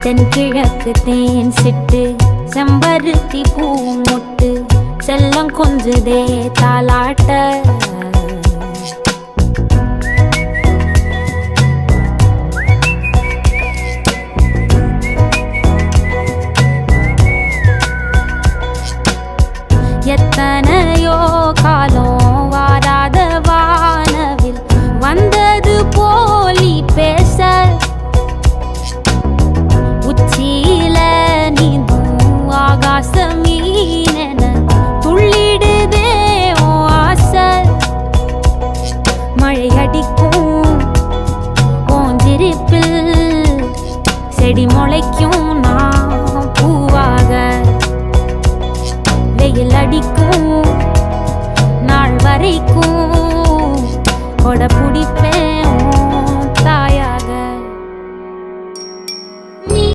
தென்கிழக்கு தேன் சிட்டு செம்பருத்தி பூ முட்டு செல்லம் கொஞ்சுதே தாலாட்ட எத்தனையோ காலம் வாராத வானவில் வந்தது போலி பேச உச்சியில நீந்தும் ஆகாச மீனென துள்ளிடுதே உன் ஆசை மழை அடிக்கும் ஓஞ்சிருப்பில் செடி முளைக்கும் நான் பூவாக வெயில் அடிக்கும் நாள் வரைக்கும்